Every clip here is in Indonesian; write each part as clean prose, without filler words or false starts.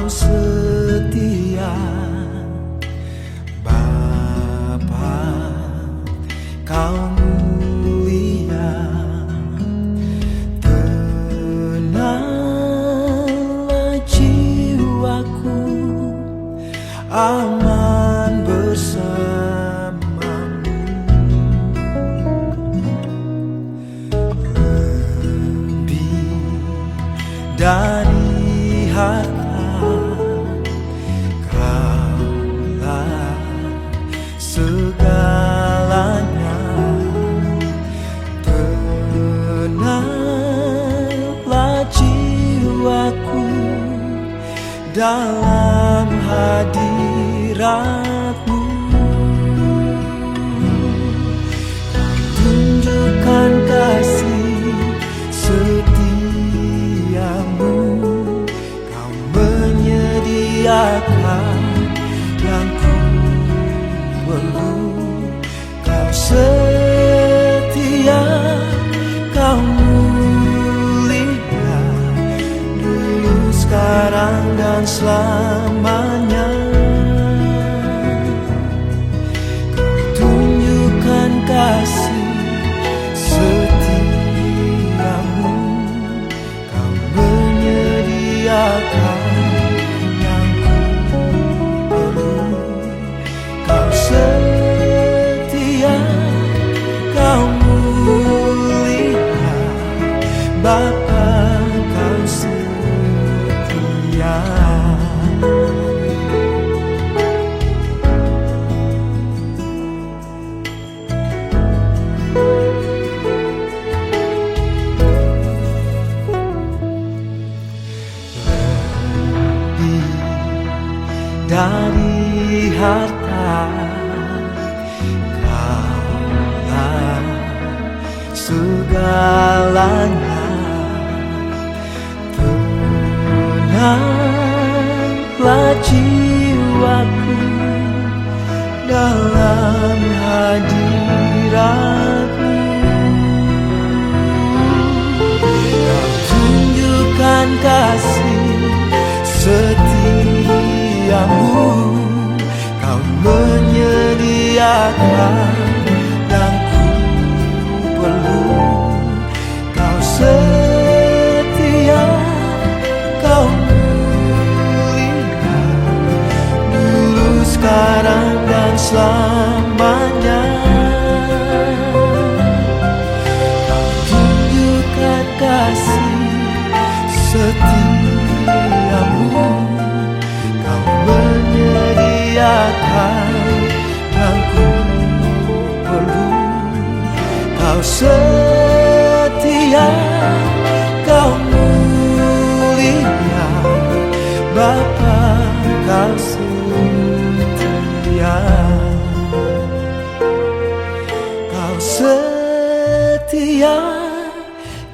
Kau setia Bapa, Kau mulia. Tenanglah jiwaku, aman bersamamu. Lebih dari harta, Kaulah segalanya. Tenanglah jiwaku dalam hadirat-Mu. Tunjukkan kasih setiamu, Kau menyediakan yang ku perlu. Kau setia, Kau mulia, dulu, sekarang, dan selamanya. Kau tunjukkan kasih setiamu, Kau menyediakan yang ku perlu. Kau setia, Kau mulia, Bapa, Kau setia. Lebih dari harta, Kaulah segalanya. Tenanglah jiwaku dalam hadirat-Mu. Kau tunjukkan kasih setiamu, Kau menyediakan yang ku perlu. Kau setia, Kau mulia, dulu, sekarang, dan selamanya. Kau tunjukkan kasih setiamu, Kau menyediakan yang ku perlu. Kau setia, Kau mulia, Bapa, Kau setia. Kau setia,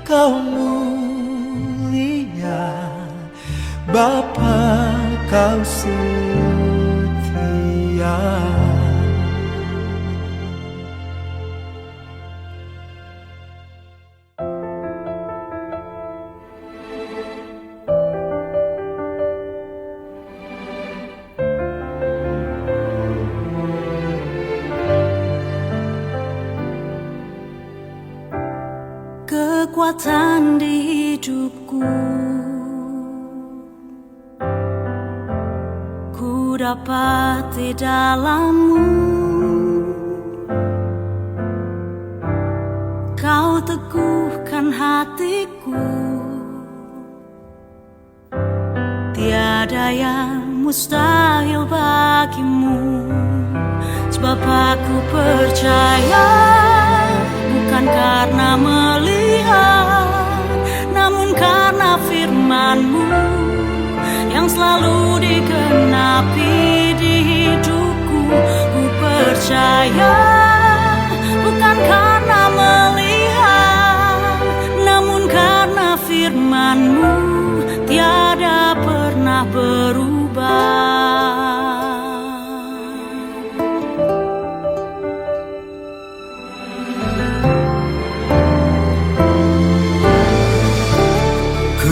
Kau mulia, Bapa, Kau setia. Kekuatan di hidupku, ku dapat di dalam-Mu. Kau teguhkan hatiku, tiada yang mustahil bagimu. Sebab aku percaya, bukan karena melihat, namun karena firman-Mu yang selalu digenapi di hidupku. Ku percaya, bukan karena melihat, namun karena firman-Mu tiada pernah berubah.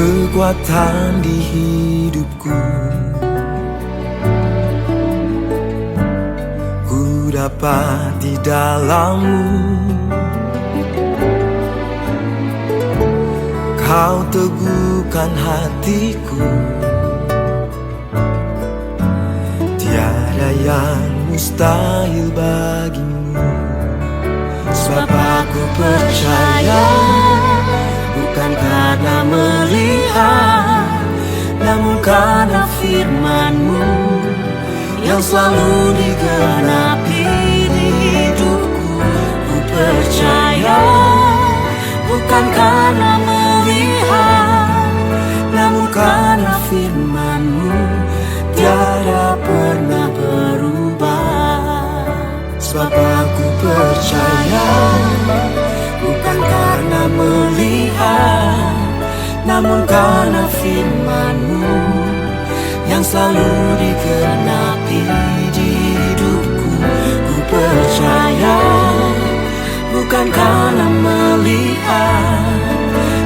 kekuatan di hidupku. Ku dapat di dalam-Mu. Kau teguhkan hatiku. Tiada yang mustahil bagimu. Sebab aku percaya, bukan karena melihat, namun karena firman-Mu yang selalu digenapi di hidupku. Ku percaya, bukan karena melihat, namun karena firman-Mu tiada pernah berubah. Sebab aku percaya, bukan karena melihat, namun karena firman-Mu yang selalu digenapi di hidupku. Ku percaya, bukan karena melihat,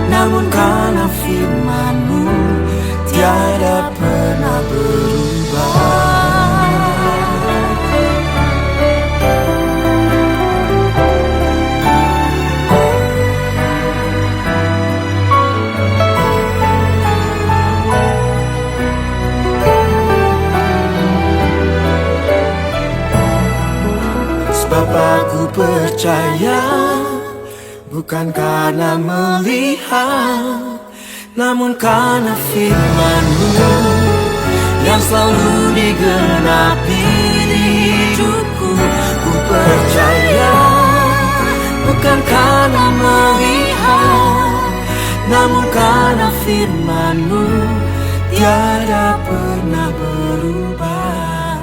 namun karena firman-Mu tiada pernah berubah. Sebab aku percaya, bukan karena melihat, namun karena firman-Mu yang selalu digenapi di hidupku. Ku percaya, bukan karena melihat, namun karena firman-Mu tiada pernah berubah.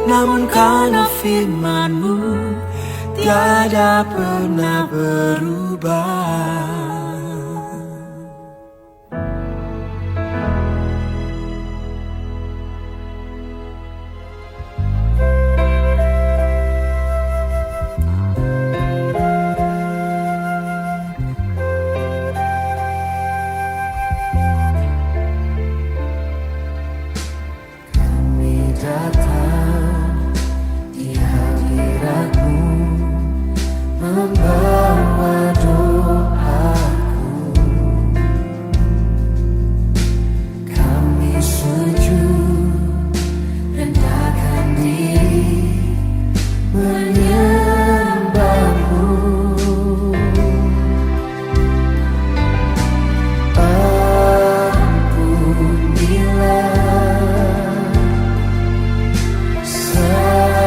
Namun karena firman-Mu tiada pernah berubah. Membawa doaku, kami sujud, rendahkan diri, menyembah-Mu. Ampunilah, sayangilah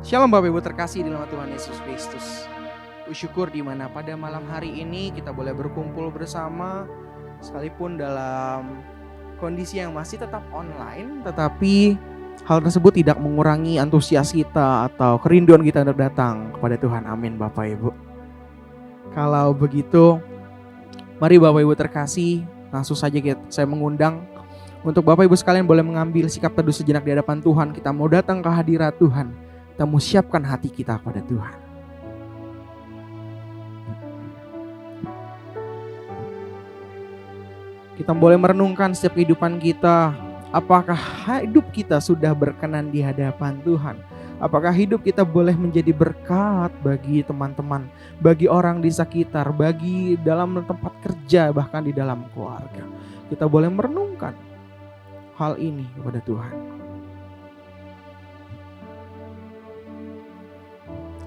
Shalom Bapak Ibu terkasih di dalam Tuhan Yesus Kristus. Bersyukur di mana pada malam hari ini kita boleh berkumpul bersama, sekalipun dalam kondisi yang masih tetap online, tetapi hal tersebut tidak mengurangi antusias kita atau kerinduan kita untuk datang kepada Tuhan. Amin Bapak Ibu. Kalau begitu, mari Bapak Ibu terkasih, langsung saja saya mengundang untuk Bapak Ibu sekalian boleh mengambil sikap teduh sejenak di hadapan Tuhan. Kita mau datang ke hadirat Tuhan. Kita mau siapkan hati kita pada Tuhan. Kita boleh merenungkan setiap kehidupan kita. Apakah hidup kita sudah berkenan di hadapan Tuhan? Apakah hidup kita boleh menjadi berkat bagi teman-teman, bagi orang di sekitar, bagi dalam tempat kerja, bahkan di dalam keluarga. Kita boleh merenungkan hal ini kepada Tuhan.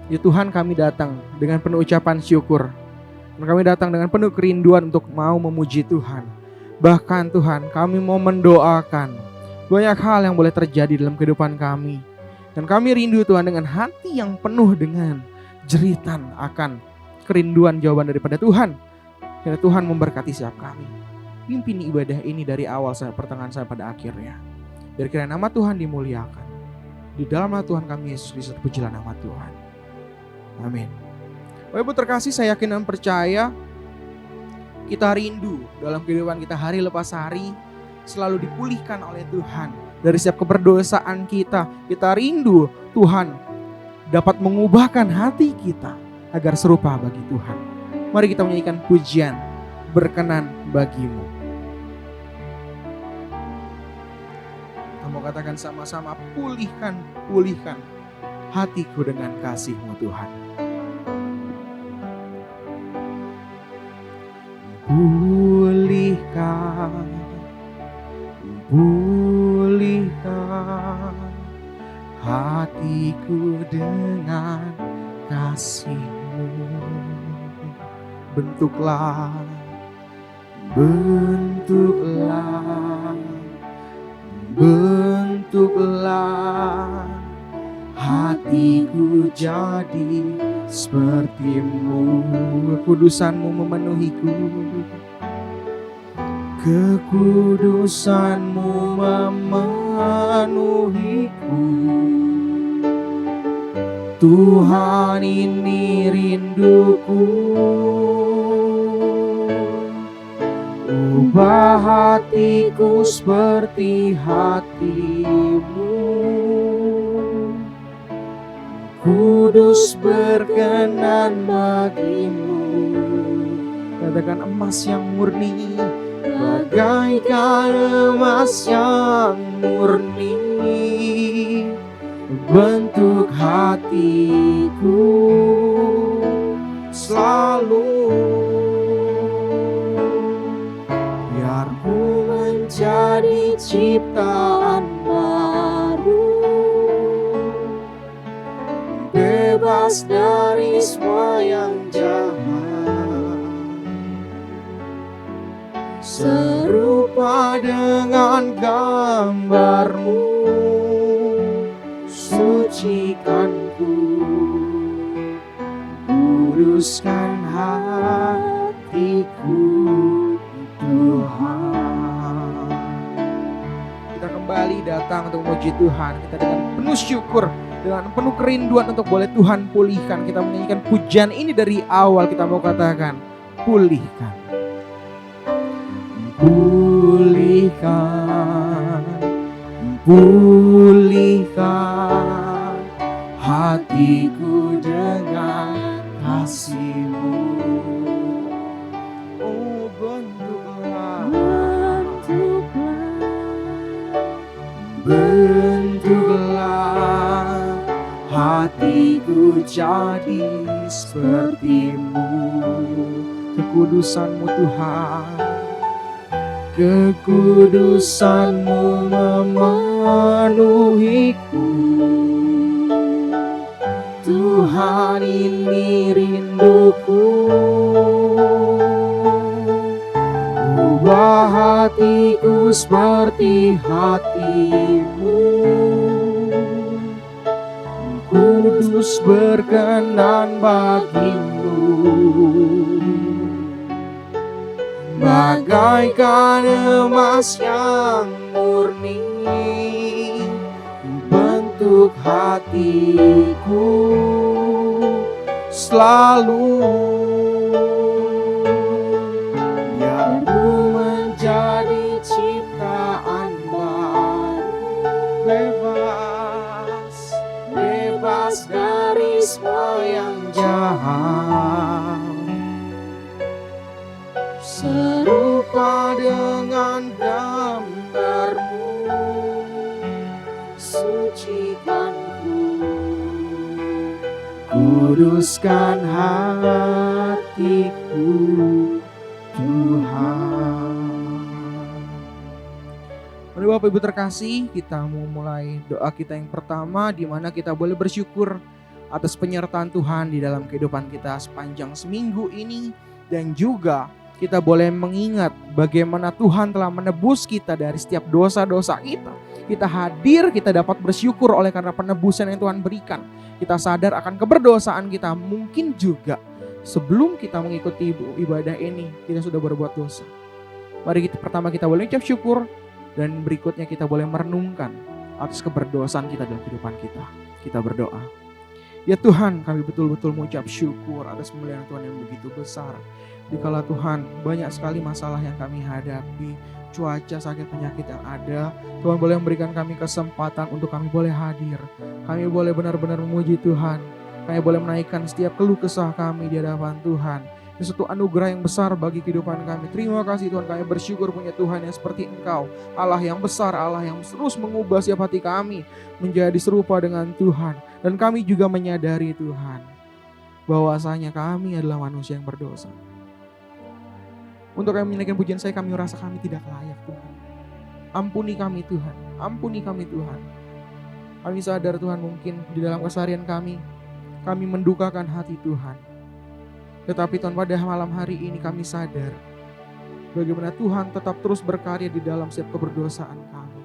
Ya Tuhan, kami datang dengan penuh ucapan syukur. Kami datang dengan penuh kerinduan untuk mau memuji Tuhan. Bahkan Tuhan, kami mau mendoakan banyak hal yang boleh terjadi dalam kehidupan kami. Dan kami rindu Tuhan dengan hati yang penuh dengan jeritan akan kerinduan jawaban daripada Tuhan. Kiranya Tuhan memberkati setiap kami. Pimpin ibadah ini dari awal sampai pertengahan sampai pada akhirnya. Biar kiranya nama Tuhan dimuliakan. Di dalam nama Tuhan kami Yesus Kristus, pujilah nama Tuhan. Amin. Bapak Ibu terkasih, saya yakin dan percaya kita rindu dalam kehidupan kita hari lepas hari selalu dipulihkan oleh Tuhan dari setiap keberdosaan kita. Kita rindu Tuhan dapat mengubahkan hati kita agar serupa bagi Tuhan. Mari kita menyanyikan pujian berkenan bagimu. Kita mau katakan sama-sama, pulihkan hatiku dengan kasih-Mu Tuhan. Pulihkan hatiku dengan kasih-Mu. Bentuklah hatiku jadi seperti-Mu. Kekudusan-Mu memenuhiku. Kekudusan-Mu memenuhiku. Tuhan, ini rinduku. Ubah hatiku seperti hati-Mu. Kudus berkenan bagi-Mu. Katakan emas yang murni, bagaikan emas yang murni, bentuk hatiku selalu. Biar ku menjadi ciptaan baru, bebas dari semua yang jahat, serupa dengan gambar-Mu. Sucikanku, kuduskan hatiku Tuhan. Kita kembali datang untuk memuji Tuhan. Kita dengan penuh syukur, dengan penuh kerinduan untuk boleh Tuhan pulihkan. Kita menyanyikan pujian ini dari awal. Kita mau katakan, pulihkan. Pulihkan hatiku dengan kasih-Mu. Oh, bentuklah hatiku jadi seperti-Mu. Kekudusan-Mu Tuhan, kekudusan-Mu memenuhiku. Tuhan, ini rinduku. Ubah hatiku seperti hati-Mu. Kudus berkenan bagimu, bagaikan emas yang murni bentuk hatiku selalu. Biar ku menjadi ciptaan baru, bebas dari semua yang jahat, serupa dengan gambarmu, sucikanku, kuduskan hatiku Tuhan. Mari Bapak Ibu terkasih, kita mau mulai doa kita yang pertama, di mana kita boleh bersyukur atas penyertaan Tuhan di dalam kehidupan kita sepanjang seminggu ini, dan juga kita boleh mengingat bagaimana Tuhan telah menebus kita dari setiap dosa-dosa kita. Kita hadir, kita dapat bersyukur oleh karena penebusan yang Tuhan berikan. Kita sadar akan keberdosaan kita. Mungkin juga sebelum kita mengikuti ibadah ini, kita sudah berbuat dosa. Mari pertama kita boleh ucap syukur, dan berikutnya kita boleh merenungkan atas keberdosaan kita dalam kehidupan kita. Kita berdoa. Ya Tuhan, kami betul-betul mengucap syukur atas pemeliharaan Tuhan yang begitu besar. Dikala Tuhan, banyak sekali masalah yang kami hadapi, cuaca, sakit, penyakit yang ada, Tuhan boleh memberikan kami kesempatan untuk kami boleh hadir. Kami boleh benar-benar memuji Tuhan. Kami boleh menaikkan setiap keluh kesah kami di hadapan Tuhan. Ini suatu anugerah yang besar bagi kehidupan kami. Terima kasih Tuhan, kami bersyukur punya Tuhan yang seperti Engkau, Allah yang besar, Allah yang terus mengubah setiap hati kami menjadi serupa dengan Tuhan. Dan kami juga menyadari Tuhan, bahwasanya kami adalah manusia yang berdosa. Untuk kami menaikkan pujian saya, kami merasa kami tidak layak Tuhan. Ampuni kami Tuhan, ampuni kami Tuhan. Kami sadar Tuhan, mungkin di dalam keseharian kami mendukakan hati Tuhan. Tetapi Tuhan, pada malam hari ini kami sadar bagaimana Tuhan tetap terus berkarya di dalam setiap keberdosaan kami.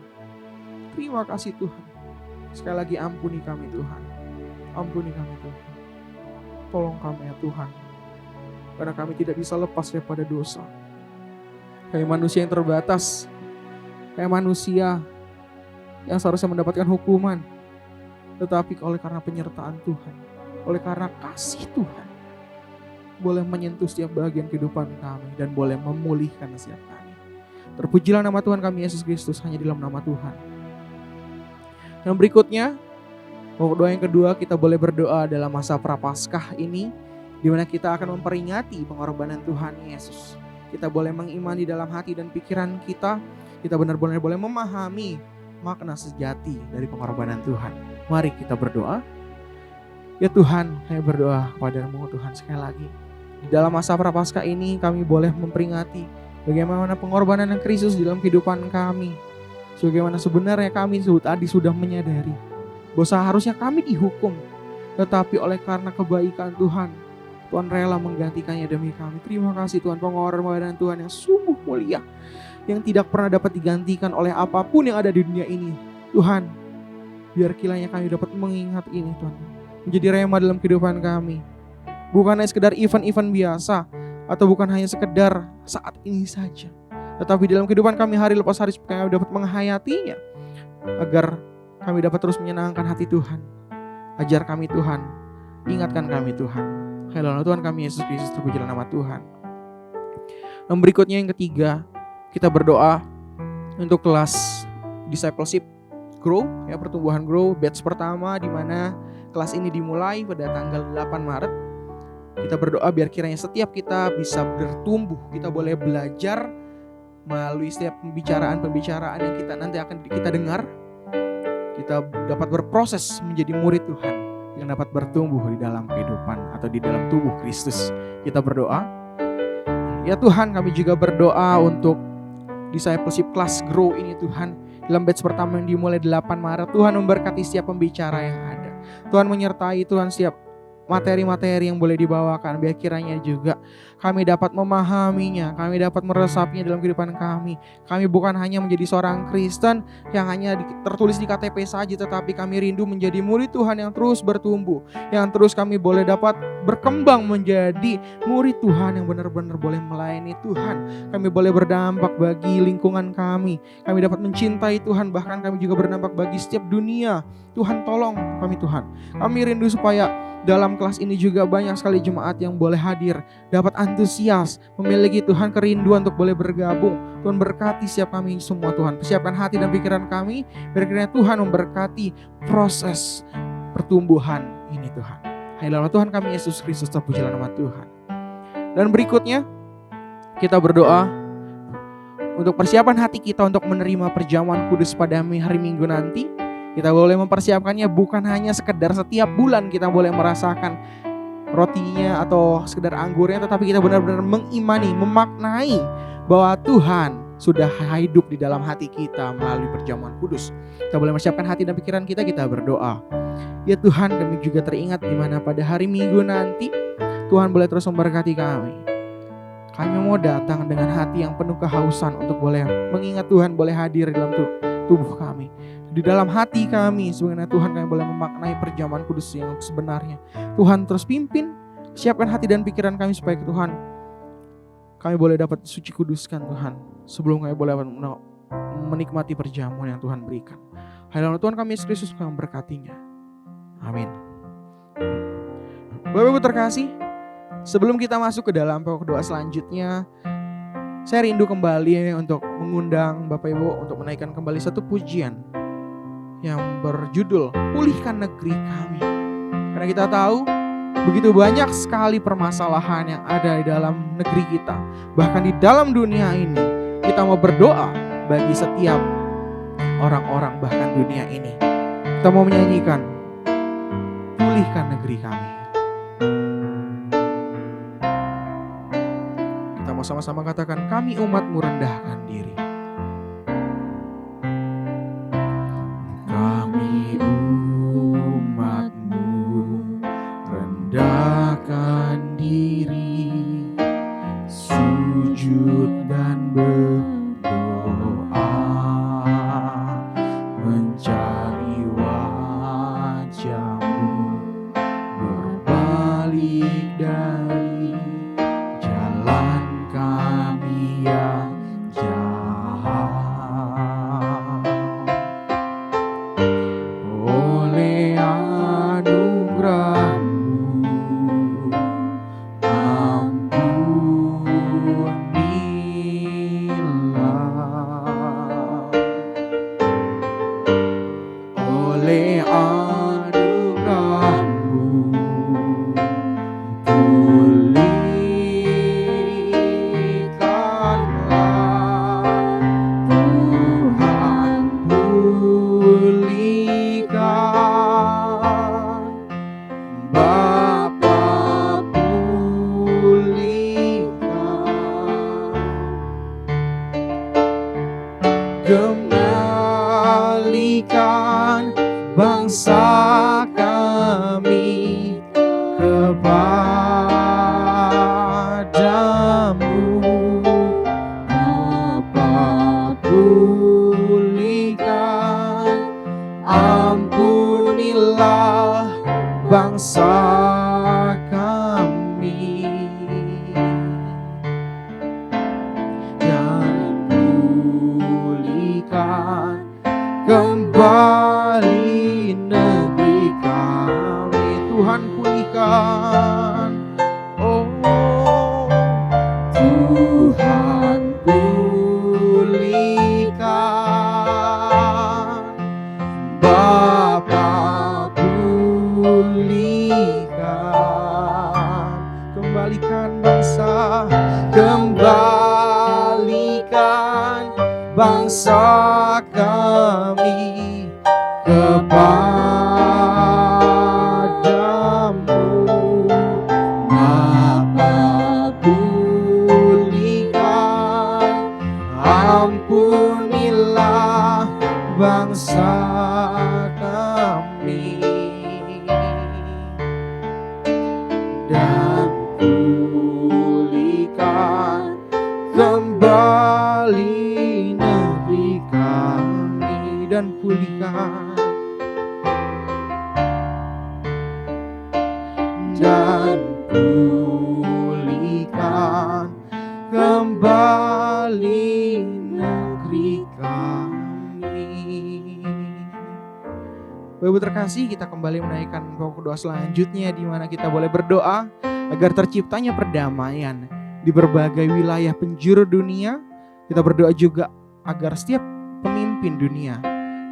Terima kasih Tuhan. Sekali lagi ampuni kami Tuhan. Ampuni kami Tuhan. Tolong kami ya Tuhan. Karena kami tidak bisa lepas daripada dosa. Kayak manusia yang terbatas. Kayak manusia yang seharusnya mendapatkan hukuman. Tetapi oleh karena penyertaan Tuhan, oleh karena kasih Tuhan, boleh menyentuh setiap bagian kehidupan kami dan boleh memulihkan setiap kami. Terpujilah nama Tuhan kami Yesus Kristus, hanya di dalam nama Tuhan. Yang berikutnya, doa yang kedua, kita boleh berdoa dalam masa Prapaskah ini, di mana kita akan memperingati pengorbanan Tuhan Yesus. Kita boleh mengimani dalam hati dan pikiran kita benar-benar boleh memahami makna sejati dari pengorbanan Tuhan. Mari kita berdoa. Ya Tuhan, kami berdoa kepadamu Tuhan sekali lagi. Di dalam masa Prapaskah ini kami boleh memperingati bagaimana pengorbanan yang Kristus di dalam kehidupan kami. Sebagaimana sebenarnya kami tadi sudah menyadari bahwa seharusnya kami dihukum, tetapi oleh karena kebaikan Tuhan, Tuhan rela menggantikannya demi kami. Terima kasih Tuhan, pengorbanan Tuhan yang sungguh mulia, yang tidak pernah dapat digantikan oleh apapun yang ada di dunia ini. Tuhan, biar kiranya kami dapat mengingat ini Tuhan, menjadi rema dalam kehidupan kami. Bukan hanya sekedar event-event biasa, atau bukan hanya sekedar saat ini saja, tetapi dalam kehidupan kami hari lepas hari supaya kami dapat menghayatinya, agar kami dapat terus menyenangkan hati Tuhan. Ajar kami Tuhan, ingatkan kami Tuhan. Haleluya Tuhan kami Yesus Kristus, terpujilah nama Tuhan. Yang berikutnya yang ketiga, kita berdoa untuk kelas discipleship grow, ya, pertumbuhan grow batch pertama, di mana kelas ini dimulai pada tanggal 8 Maret. Kita berdoa biar kiranya setiap kita bisa bertumbuh, kita boleh belajar melalui setiap pembicaraan yang kita nanti akan kita dengar. Kita dapat berproses menjadi murid Tuhan yang dapat bertumbuh di dalam kehidupan atau di dalam tubuh Kristus. Kita berdoa. Ya Tuhan, kami juga berdoa untuk discipleship class grow ini Tuhan. Dalam batch pertama yang dimulai 8 Maret, Tuhan memberkati setiap pembicara yang ada. Tuhan menyertai Tuhan setiap materi-materi yang boleh dibawakan, biar kiranya juga kami dapat memahaminya, kami dapat meresapinya dalam kehidupan kami. Kami bukan hanya menjadi seorang Kristen yang hanya tertulis di KTP saja, tetapi kami rindu menjadi murid Tuhan yang terus bertumbuh, yang terus kami boleh dapat berkembang menjadi murid Tuhan yang benar-benar boleh melayani Tuhan. Kami boleh berdampak bagi lingkungan kami dapat mencintai Tuhan, bahkan kami juga berdampak bagi setiap dunia. Tuhan tolong kami Tuhan. Kami rindu supaya dalam kelas ini juga banyak sekali jemaat yang boleh hadir, dapat antusias, memiliki Tuhan kerinduan untuk boleh bergabung. Tuhan berkati setiap kami semua Tuhan. Persiapkan hati dan pikiran kami, biar kiranya Tuhan memberkati proses pertumbuhan ini Tuhan. Hadilah Tuhan kami Yesus Kristus, terpujilah nama Tuhan. Dan berikutnya kita berdoa untuk persiapan hati kita untuk menerima perjamuan kudus pada hari Minggu nanti. Kita boleh mempersiapkannya bukan hanya sekedar setiap bulan kita boleh merasakan rotinya atau sekedar anggurnya, tetapi kita benar-benar mengimani, memaknai bahwa Tuhan sudah hidup di dalam hati kita melalui perjamuan kudus. Kita boleh mempersiapkan hati dan pikiran kita berdoa. Ya Tuhan, kami juga teringat di mana pada hari Minggu nanti Tuhan boleh terus memberkati kami. Kami mau datang dengan hati yang penuh kehausan untuk boleh mengingat Tuhan boleh hadir dalam tubuh kami. Di dalam hati kami, sebenarnya Tuhan kami boleh memaknai perjamuan kudus yang sebenarnya. Tuhan terus pimpin, siapkan hati dan pikiran kami supaya Tuhan kami boleh dapat suci kuduskan Tuhan sebelum kami boleh menikmati perjamuan yang Tuhan berikan. Hadilah Tuhan kami Yesus Kristus kami memberkatinya. Amin. Bapak-Ibu terkasih, sebelum kita masuk ke dalam pokok doa selanjutnya, saya rindu kembali untuk mengundang Bapak Ibu untuk menaikkan kembali satu pujian yang berjudul Pulihkan Negeri Kami. Karena kita tahu begitu banyak sekali permasalahan yang ada di dalam negeri kita. Bahkan di dalam dunia ini kita mau berdoa bagi setiap orang-orang bahkan dunia ini. Kita mau menyanyikan Pulihkan Negeri Kami. Kita mau sama-sama katakan, kami umat-Mu rendahkan diri. Kami umat-Mu rendahkan diri, sujud dan berdoa, mencari wajah-Mu, berbalik dari jalan kami yang jahat. Oleh anugerah-Mu, ampunilah. Oleh anugerah-Mu, pulihkanlah. Tuhan pulihkan, Bapa pulihkan, kembalikan bangsa kami kepadamu. Bapa pulihkan, ampunilah bangsa kami, dan pulihkan kembali negeri kami. Tuhan pulihkan, oh Tuhan pulihkan, Bapa pulihkan, dan pulihkan kembali negeri kami. Bapak Ibu terkasih, kita kembali menaikkan pokok doa selanjutnya, di mana kita boleh berdoa agar terciptanya perdamaian di berbagai wilayah penjuru dunia. Kita berdoa juga agar setiap pemimpin dunia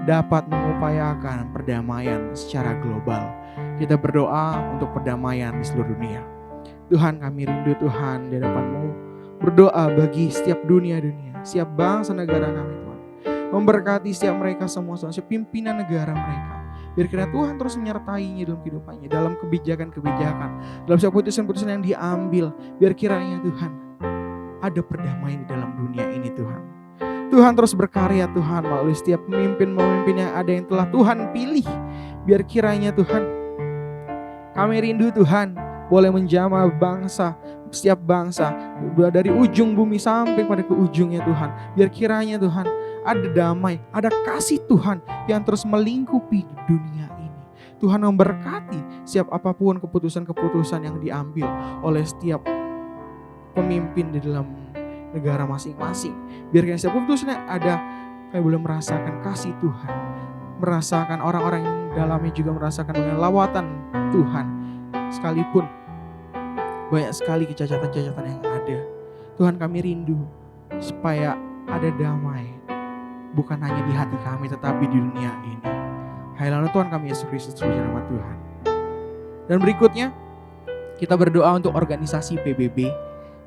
dapat mengupayakan perdamaian secara global. Kita berdoa untuk perdamaian di seluruh dunia. Tuhan, kami rindu Tuhan di hadapan-Mu, berdoa bagi setiap dunia-dunia, setiap bangsa negara kami Tuhan. Memberkati setiap mereka semua, setiap pimpinan negara mereka. Biar kiranya Tuhan terus menyertainya dalam kehidupannya, dalam kebijakan-kebijakan, dalam setiap putusan-putusan yang diambil. Biar kiranya Tuhan ada perdamaian di dalam dunia ini Tuhan. Tuhan terus berkarya Tuhan melalui setiap pemimpin-pemimpin yang ada yang telah Tuhan pilih. Biar kiranya Tuhan, kami rindu Tuhan boleh menjamah bangsa, setiap bangsa dari ujung bumi sampai pada ke ujungnya Tuhan. Biar kiranya Tuhan ada damai, ada kasih Tuhan yang terus melingkupi dunia ini. Tuhan memberkati setiap apapun keputusan-keputusan yang diambil oleh setiap pemimpin di dalam negara masing-masing. Biar setiap keputusan yang ada, kami boleh merasakan kasih Tuhan, merasakan orang-orang yang dalamnya juga merasakan dengan lawatan Tuhan. Sekalipun banyak sekali kecacatan-kecacatan yang ada, Tuhan, kami rindu supaya ada damai, bukan hanya di hati kami tetapi di dunia ini. Hai Tuhan kami Yesus Kristus, terpuji nama Tuhan. Dan berikutnya kita berdoa untuk organisasi PBB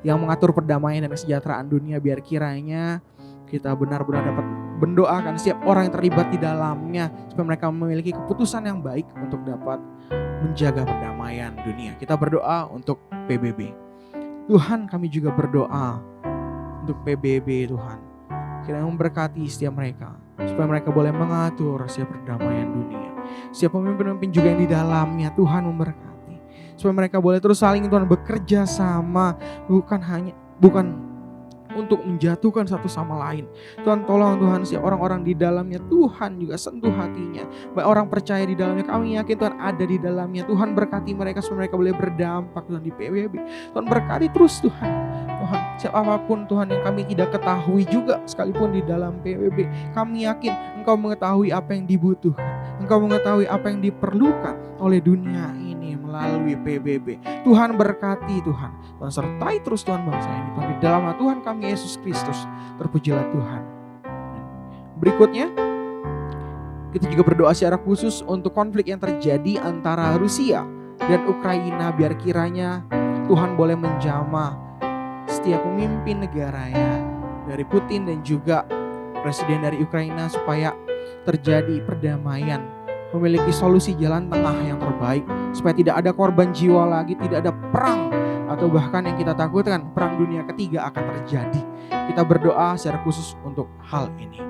yang mengatur perdamaian dan kesejahteraan dunia. Biar kiranya kita benar-benar dapat mendoakan setiap orang yang terlibat di dalamnya, supaya mereka memiliki keputusan yang baik untuk dapat menjaga perdamaian dunia. Kita berdoa untuk PBB. Tuhan, kami juga berdoa untuk PBB Tuhan. Kiranya memberkati setiap mereka, supaya mereka boleh mengatur setiap perdamaian dunia. Setiap pemimpin-pemimpin juga yang di dalamnya, Tuhan memberkati. Supaya mereka boleh terus saling Tuhan bekerja sama, bukan untuk menjatuhkan satu sama lain. Tuhan, tolong Tuhan setiap orang-orang di dalamnya, Tuhan juga sentuh hatinya. Baik orang percaya di dalamnya, kami yakin Tuhan ada di dalamnya. Tuhan berkati mereka supaya mereka boleh berdampak Tuhan di PBB. Tuhan berkati terus Tuhan. Tuhan, siapapun Tuhan yang kami tidak ketahui juga sekalipun di dalam PBB, kami yakin Engkau mengetahui apa yang dibutuhkan. Engkau mengetahui apa yang diperlukan oleh dunia ini melalui PBB. Tuhan berkati Tuhan. Tuhan sertai terus Tuhan bangsa ini. Tuhan, di dalam Tuhan kami Yesus Kristus, terpujilah Tuhan. Berikutnya kita juga berdoa secara khusus untuk konflik yang terjadi antara Rusia dan Ukraina. Biar kiranya Tuhan boleh menjamah setiap pemimpin negaranya, dari Putin dan juga presiden dari Ukraina, supaya terjadi perdamaian, memiliki solusi jalan tengah yang terbaik, supaya tidak ada korban jiwa lagi, tidak ada perang, atau bahkan yang kita takutkan perang dunia ketiga akan terjadi. Kita berdoa secara khusus untuk hal ini.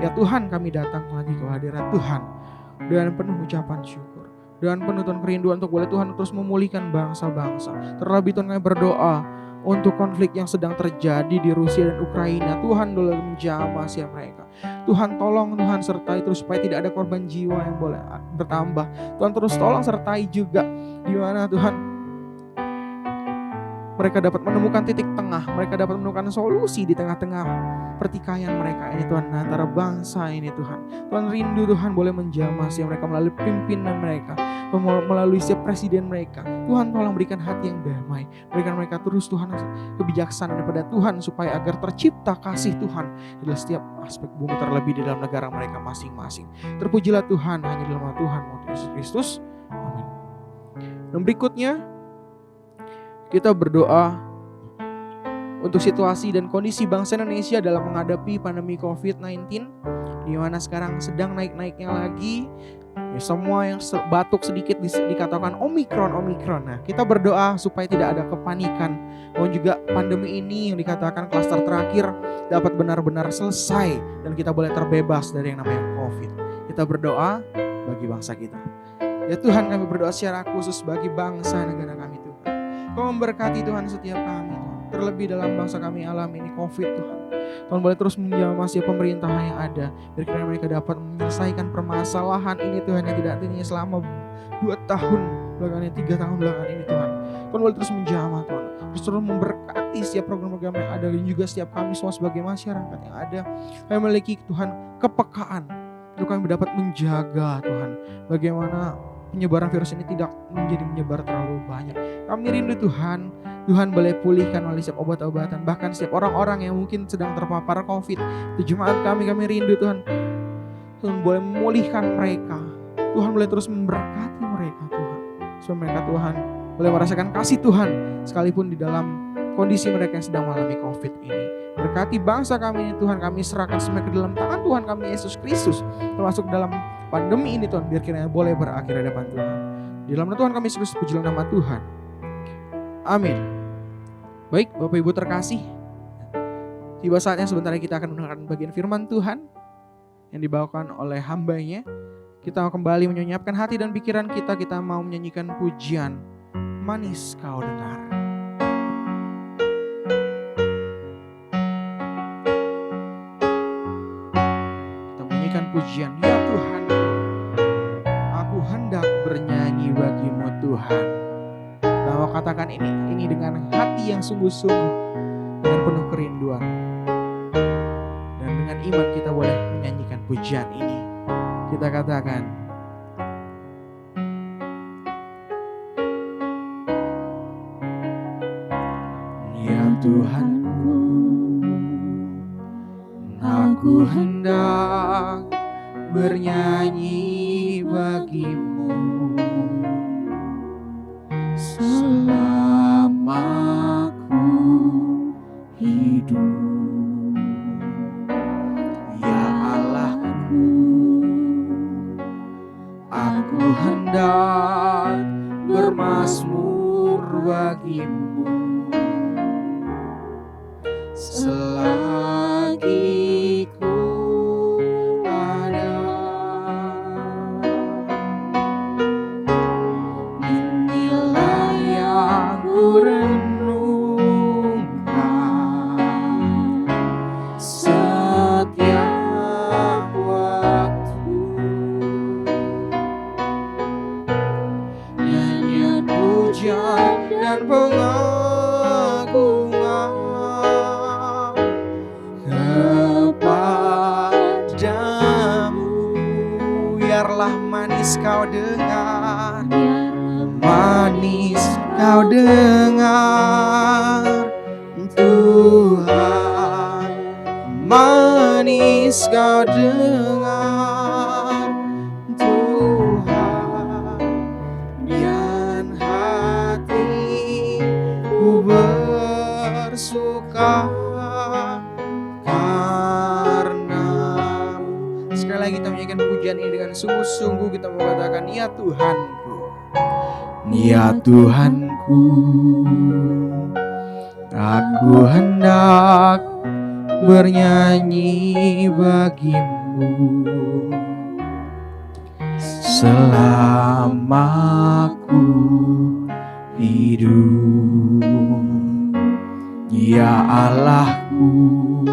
Ya Tuhan, kami datang lagi ke hadirat Tuhan dengan penuh ucapan syukur, dengan penuh Tuhan kerinduan untuk boleh Tuhan terus memulihkan bangsa-bangsa. Terlebih Tuhan, kami berdoa untuk konflik yang sedang terjadi di Rusia dan Ukraina. Tuhan boleh menjamah siap mereka. Tuhan tolong, Tuhan sertai terus supaya tidak ada korban jiwa yang boleh bertambah. Tuhan terus tolong sertai juga di mana Tuhan mereka dapat menemukan titik tengah, mereka dapat menemukan solusi di tengah-tengah pertikaian mereka ini Tuhan, antara bangsa ini Tuhan. Tuhan rindu Tuhan boleh menjamah siap mereka melalui pimpinan mereka, melalui setiap presiden mereka. Tuhan tolong berikan hati yang damai, berikan mereka terus Tuhan kebijaksanaan daripada Tuhan, supaya agar tercipta kasih Tuhan di dalam setiap aspek bumi, terlebih di dalam negara mereka masing-masing. Terpujilah Tuhan, hanya di dalam Tuhan Yesus Kristus. Amin. Dan berikutnya kita berdoa untuk situasi dan kondisi bangsa Indonesia dalam menghadapi pandemi COVID-19, di mana sekarang sedang naik-naiknya lagi. Ya, semua yang batuk sedikit dikatakan Omikron. Nah, kita berdoa supaya tidak ada kepanikan. Mohon juga pandemi ini yang dikatakan klaster terakhir dapat benar-benar selesai dan kita boleh terbebas dari yang namanya COVID. Kita berdoa bagi bangsa kita. Ya Tuhan, kami berdoa secara khusus bagi bangsa negara kami Tuhan. Kau memberkati Tuhan setiap kami Tuhan. Terlebih dalam bangsa kami alam ini COVID Tuhan. Tuhan boleh terus menjamah setiap pemerintah yang ada. Biar kiranya mereka dapat menyelesaikan permasalahan ini Tuhan, yang tidak artinya selama 2 tahun belakangan ini, 3 tahun belakangan ini Tuhan. Tuhan boleh terus menjamah Tuhan, terus memberkati setiap program-program yang ada, dan juga setiap kami semua sebagai masyarakat yang ada. Kami memiliki Tuhan kepekaan untuk kami dapat menjaga Tuhan bagaimana penyebaran virus ini tidak menjadi menyebar terlalu banyak. Kami rindu Tuhan, Tuhan boleh pulihkan oleh setiap obat-obatan, bahkan setiap orang-orang yang mungkin sedang terpapar COVID. Di jemaat kami rindu Tuhan, Tuhan boleh memulihkan mereka. Tuhan boleh terus memberkati mereka Tuhan, supaya mereka Tuhan boleh merasakan kasih Tuhan sekalipun di dalam kondisi mereka yang sedang mengalami COVID ini. Berkati bangsa kami ini Tuhan, kami serahkan semua ke dalam tangan Tuhan kami Yesus Kristus, termasuk dalam pandemi ini Tuhan, biar kiranya boleh berakhir di hadapan Tuhan. Di dalam nama Tuhan kami Yesus Kristus, pujilah nama Tuhan. Amin. Baik Bapak Ibu terkasih, tiba saatnya sebentar lagi kita akan mendengarkan bagian firman Tuhan yang dibawakan oleh hambanya. Kita mau kembali menyenyapkan hati dan pikiran kita, kita mau menyanyikan pujian Manis Kau Dengar. Kita menyanyikan pujian, ya Tuhan, aku hendak bernyanyi bagimu Tuhan. Kita mau katakan ini dengan hati yang sungguh-sungguh, dengan penuh kerinduan. Dan dengan iman kita boleh menyanyikan pujian ini. Kita katakan, ya Tuhanku, aku hendak bernyanyi bagimu selama ku hidup. Ya Allahku, aku hendak bermazmur bagimu selagi ku ada. Inilah yang ku renungkan setiap waktu, nyanyian pujian dan pengagungan kepadamu. Biarlah manis kau dengar, manis kau dengar Tuhan, manis kau dengar Tuhan, dan hatiku bersuka karenamu. Sekali lagi kita menyanyikan pujian ini dengan sungguh-sungguh, kita mengatakan, ya Tuhanku, ya Tuhanku, aku hendak bernyanyi bagimu selama ku hidup. Ya Allahku,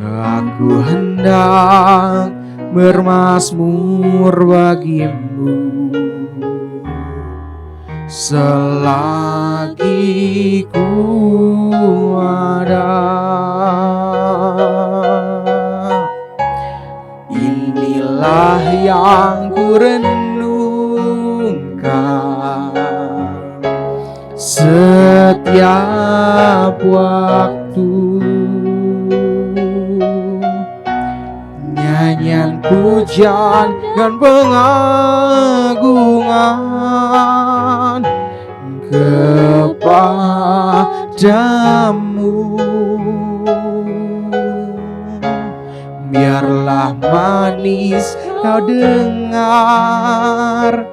aku hendak bermazmur bagimu selagi ku ada. Inilah yang ku renungkan setiap waktu, nyanyian pujian dan pengagungan kepadamu. Biarlah manis kau dengar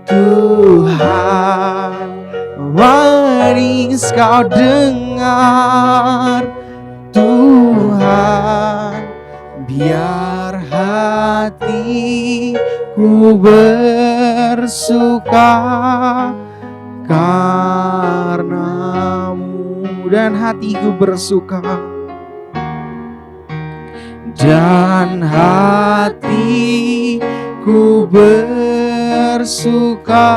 Tuhan, manis kau dengar Tuhan, biar hatiku bersuka karenamu, dan hatiku bersuka, dan hatiku bersuka bersuka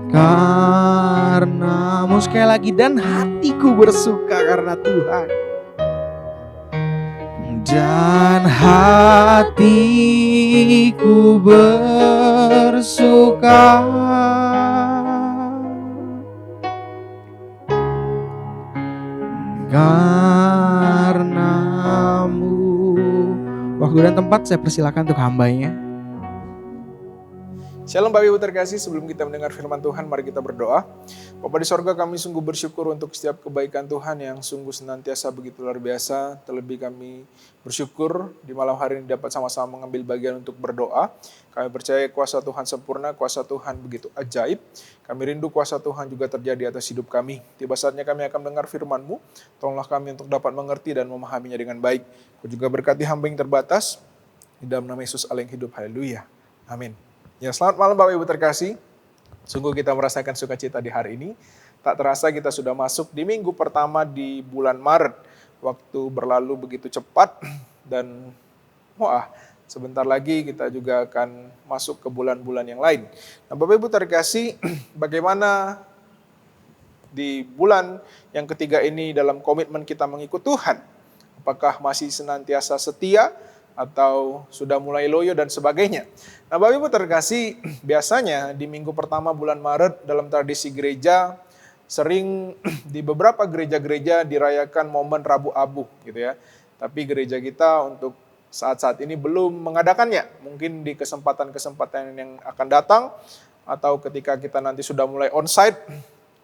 karenamu. Sekali lagi, dan hatiku bersuka karena Tuhan. Dan hatiku bersuka karenamu. Waktu dan tempat saya persilakan untuk hambanya. Shalom Bapak Ibu terkasih, sebelum kita mendengar firman Tuhan, mari kita berdoa. Bapa di sorga, kami sungguh bersyukur untuk setiap kebaikan Tuhan yang sungguh senantiasa begitu luar biasa. Terlebih kami bersyukur di malam hari ini dapat sama-sama mengambil bagian untuk berdoa. Kami percaya kuasa Tuhan sempurna, kuasa Tuhan begitu ajaib. Kami rindu kuasa Tuhan juga terjadi atas hidup kami. Tiba saatnya kami akan mendengar firman-Mu. Tolonglah kami untuk dapat mengerti dan memahaminya dengan baik. Kau juga berkati hamba yang terbatas. Di dalam nama Yesus Allah yang hidup, haleluya. Amin. Ya, selamat malam Bapak Ibu terkasih. Sungguh kita merasakan sukacita di hari ini. Tak terasa kita sudah masuk di minggu pertama di bulan Maret. Waktu berlalu begitu cepat dan sebentar lagi kita juga akan masuk ke bulan-bulan yang lain. Nah Bapak Ibu terkasih, bagaimana di bulan yang ketiga ini dalam komitmen kita mengikut Tuhan? Apakah masih senantiasa setia atau sudah mulai loyo dan sebagainya? Nah Bapak Ibu terkasih, biasanya di minggu pertama bulan Maret dalam tradisi gereja sering di beberapa gereja-gereja dirayakan momen Rabu Abu gitu ya. Tapi gereja kita untuk saat-saat ini belum mengadakannya. Mungkin di kesempatan-kesempatan yang akan datang atau ketika kita nanti sudah mulai onsite,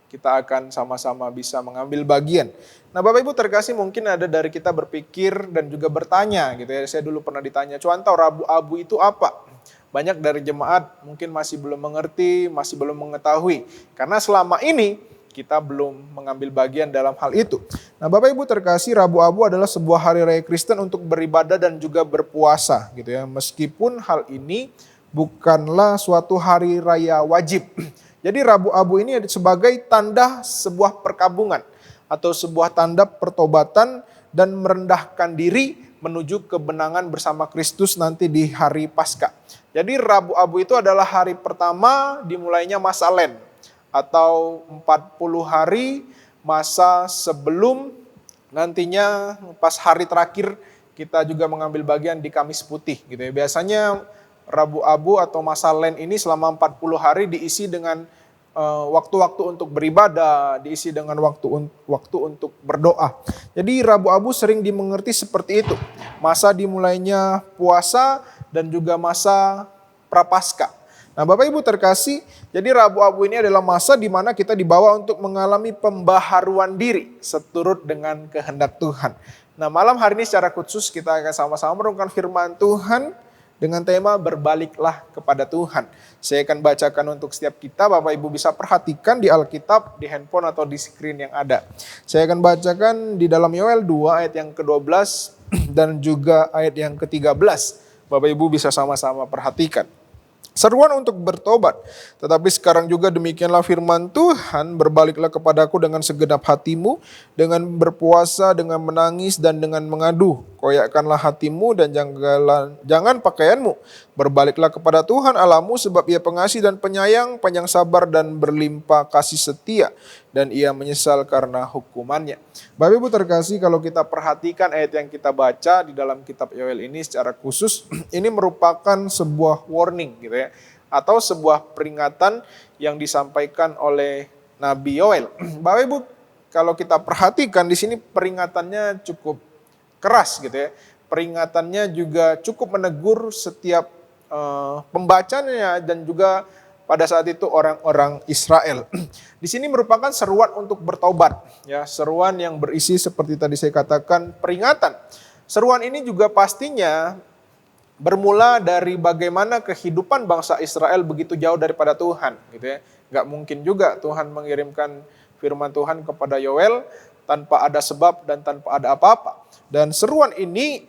kita akan sama-sama bisa mengambil bagian. Nah Bapak Ibu terkasih, mungkin ada dari kita berpikir dan juga bertanya gitu ya. Saya dulu pernah ditanya, "Cuantau, Rabu Abu itu apa?" Banyak dari jemaat mungkin masih belum mengerti, masih belum mengetahui. Karena selama ini kita belum mengambil bagian dalam hal itu. Nah Bapak Ibu terkasih, Rabu Abu adalah sebuah hari raya Kristen untuk beribadah dan juga berpuasa gitu ya. Meskipun hal ini bukanlah suatu hari raya wajib. Jadi Rabu Abu ini sebagai tanda sebuah perkabungan atau sebuah tanda pertobatan dan merendahkan diri menuju kebenangan bersama Kristus nanti di hari Paskah. Jadi Rabu Abu itu adalah hari pertama dimulainya masa Lent atau 40 hari masa sebelum nantinya pas hari terakhir kita juga mengambil bagian di Kamis Putih gitu ya. Biasanya Rabu Abu atau masa Lent ini selama 40 hari diisi dengan waktu-waktu untuk beribadah, diisi dengan waktu untuk berdoa. Jadi Rabu Abu sering dimengerti seperti itu. Masa dimulainya puasa dan juga masa Prapaskah. Nah Bapak Ibu terkasih, jadi Rabu Abu ini adalah masa di mana kita dibawa untuk mengalami pembaharuan diri seturut dengan kehendak Tuhan. Nah malam hari ini secara khusus kita akan sama-sama merenungkan firman Tuhan dengan tema berbaliklah kepada Tuhan. Saya akan bacakan untuk setiap kita, Bapak Ibu bisa perhatikan di Alkitab, di handphone atau di screen yang ada. Saya akan bacakan di dalam Yoel 2 ayat yang ke-12 dan juga ayat yang ke-13. Bapak Ibu bisa sama-sama perhatikan. Seruan untuk bertobat. Tetapi sekarang juga demikianlah firman Tuhan, berbaliklah kepadaku dengan segenap hatimu, dengan berpuasa, dengan menangis, dan dengan mengadu. Koyakkanlah hatimu dan jangan pakaianmu. Berbaliklah kepada Tuhan Allahmu, sebab Ia pengasih dan penyayang, panjang sabar dan berlimpah kasih setia. Dan Ia menyesal karena hukumannya. Bapak Ibu terkasih, kalau kita perhatikan ayat yang kita baca di dalam kitab Yoel ini secara khusus, ini merupakan sebuah warning gitu ya, atau sebuah peringatan yang disampaikan oleh Nabi Yoel. Bapak Ibu, kalau kita perhatikan di sini peringatannya cukup keras gitu ya. Peringatannya juga cukup menegur setiap pembacanya dan juga pada saat itu orang-orang Israel. Di sini merupakan seruan untuk bertobat, ya, seruan yang berisi seperti tadi saya katakan peringatan. Seruan ini juga pastinya bermula dari bagaimana kehidupan bangsa Israel begitu jauh daripada Tuhan, gitu ya. Gak mungkin juga Tuhan mengirimkan firman Tuhan kepada Yoel tanpa ada sebab dan tanpa ada apa-apa. Dan seruan ini